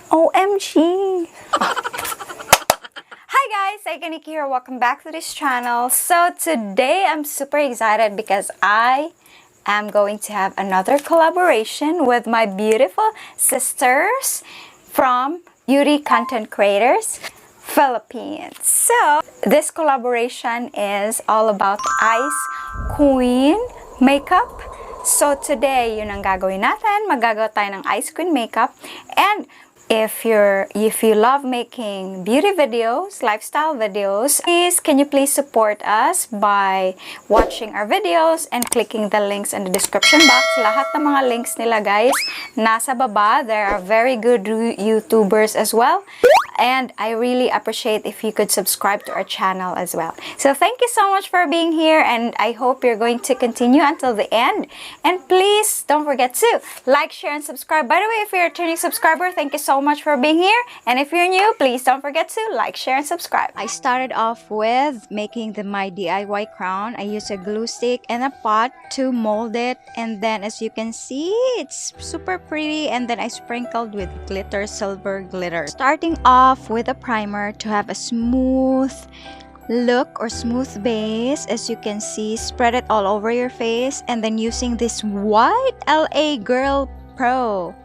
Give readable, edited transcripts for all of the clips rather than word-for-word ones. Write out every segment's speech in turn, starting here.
OMG! Hi guys, Cyka Niki here. Welcome back to this channel. So today I'm super excited because I am going to have another collaboration with my beautiful sisters from Beauty Content Creators Philippines. So this collaboration is all about Ice Queen makeup. So today, yun ang gagawin natin. Magagawa tayo ng Ice Queen makeup. And if you love making beauty videos, lifestyle videos, can you please support us by watching our videos and clicking the links in the description box. Lahat ng mga links nila guys nasa baba. There are very good YouTubers as well. And I really appreciate if you could subscribe to our channel as well. So thank you so much for being here, and I hope you're going to continue until the end. And please don't forget to like, share, and subscribe. By the way, if you're a returning subscriber, thank you so much for being here. And if you're new, please don't forget to like, share, and subscribe. I started off with making my DIY crown. I used a glue stick and a pot to mold it. And then as you can see, it's super pretty. And then I sprinkled with glitter, silver glitter. Starting off with a primer to have a smooth look or smooth base. As you can see, spread it all over your face, and then using this white LA Girl Pro.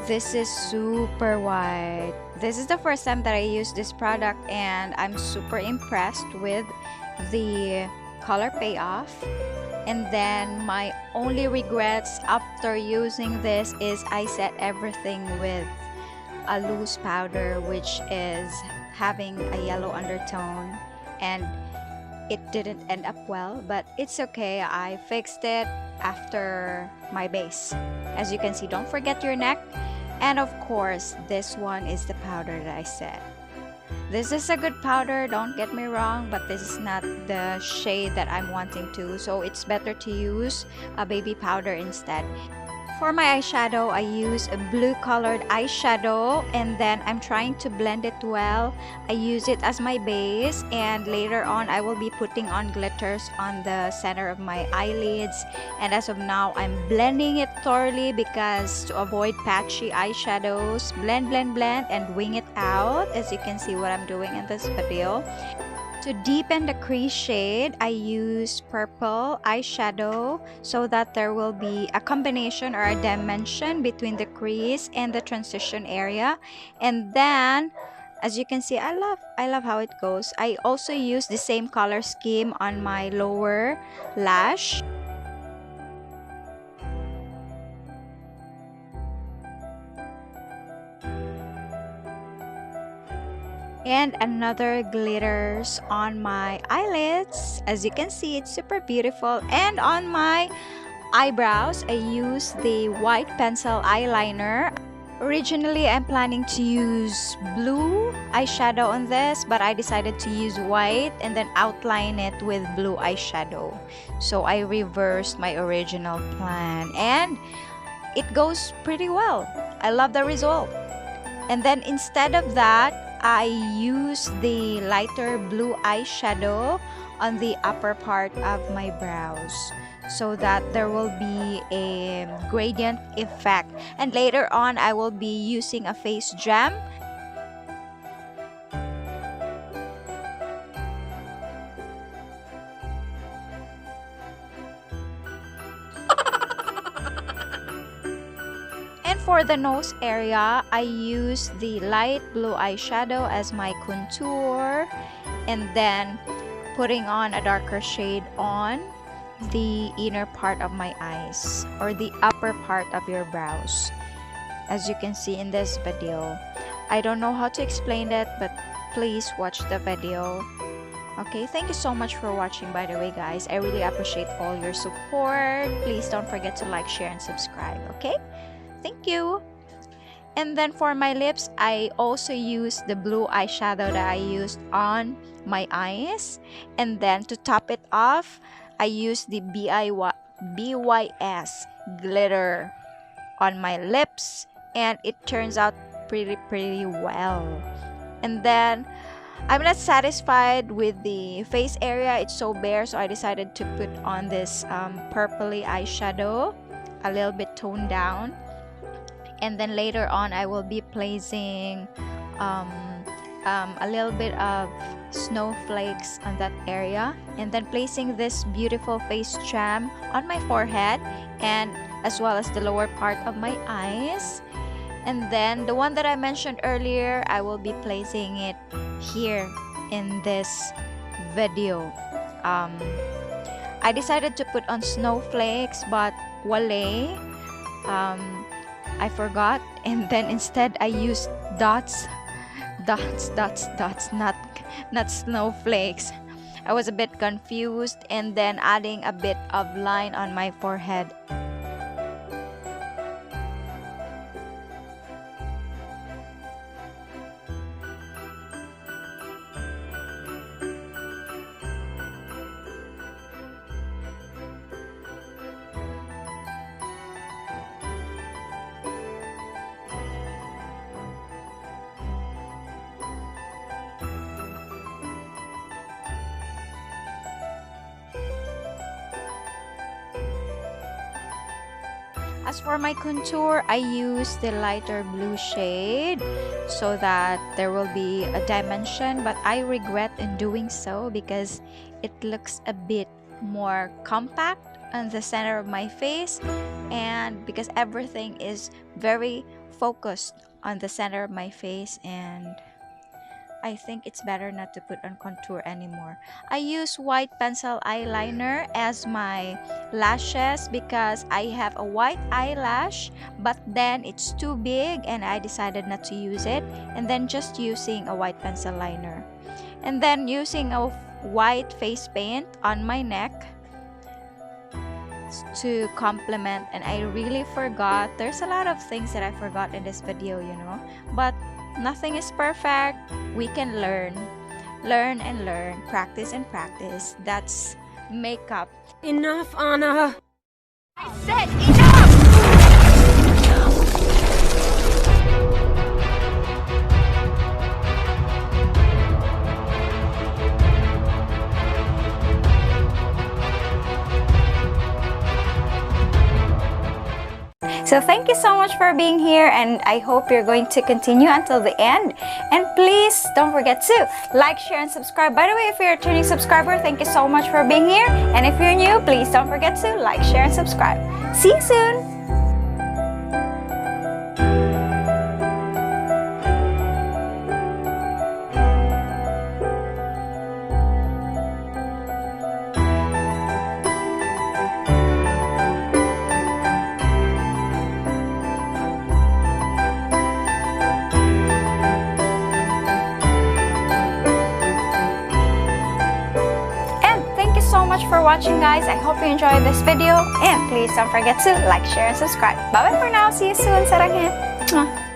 This is super white. This is the first time that I use this product, and I'm super impressed with the color payoff. And then my only regrets after using this is I set everything with a loose powder, which is having a yellow undertone, and it didn't end up well, but it's okay. I fixed it after my base. As you can see, don't forget your neck. And of course, this one is the powder that I set. This is a good powder, don't get me wrong, but this is not the shade that I'm wanting to, so it's better to use a baby powder instead. For my eyeshadow, I use a blue colored eyeshadow, and then I'm trying to blend it well. I use it as my base, and later on I will be putting on glitters on the center of my eyelids. And as of now, I'm blending it thoroughly because to avoid patchy eyeshadows, blend, and wing it out, as you can see what I'm doing in this video. To deepen the crease shade, I use purple eyeshadow so that there will be a combination or a dimension between the crease and the transition area. And then, as you can see, I love how it goes. I also use the same color scheme on my lower lash. And another glitters on my eyelids. As you can see, it's super beautiful. And on my eyebrows, I use the white pencil eyeliner. Originally, I'm planning to use blue eyeshadow on this, but I decided to use white and then outline it with blue eyeshadow. So I reversed my original plan, and it goes pretty well. I love the result. And then instead of that, I use the lighter blue eyeshadow on the upper part of my brows so that there will be a gradient effect. And later on, I will be using a face gem. For the nose area, I use the light blue eyeshadow as my contour, and then putting on a darker shade on the inner part of my eyes or the upper part of your brows, as you can see in this video. I don't know how to explain that, but please watch the video. Okay, thank you so much for watching, by the way guys. I really appreciate all your support. Please don't forget to like, share, and subscribe. Okay, thank you. And then for my lips, I also use the blue eyeshadow that I used on my eyes. And then to top it off, I use the BYS glitter on my lips, and it turns out pretty well. And then I'm not satisfied with the face area. It's so bare, so I decided to put on this purpley eyeshadow, a little bit toned down. And then later on I will be placing a little bit of snowflakes on that area, and then placing this beautiful face gem on my forehead and as well as the lower part of my eyes. And then the one that I mentioned earlier, I will be placing it here in this video. I decided to put on snowflakes, but wale, I forgot, and then instead I used dots, not snowflakes. I was a bit confused, and then adding a bit of line on my forehead. As for my contour, I use the lighter blue shade so that there will be a dimension, but I regret in doing so because it looks a bit more compact on the center of my face, and because everything is very focused on the center of my face, and I think it's better not to put on contour anymore. I use white pencil eyeliner as my lashes because I have a white eyelash, but then it's too big and I decided not to use it, and then just using a white pencil liner. And then using a white face paint on my neck to complement. And I really forgot. There's a lot of things that I forgot in this video, you know, but nothing is perfect. We can learn and learn, practice and practice. That's makeup. Enough, Anna. I said enough! So thank you so much for being here, and I hope you're going to continue until the end. And please don't forget to like, share, and subscribe. By the way, if you're a returning subscriber, thank you so much for being here. And if you're new, please don't forget to like, share, and subscribe. See you soon! For watching, guys. I hope you enjoyed this video, and please don't forget to like, share, and subscribe. Bye bye for now. See you soon. Sarangnya.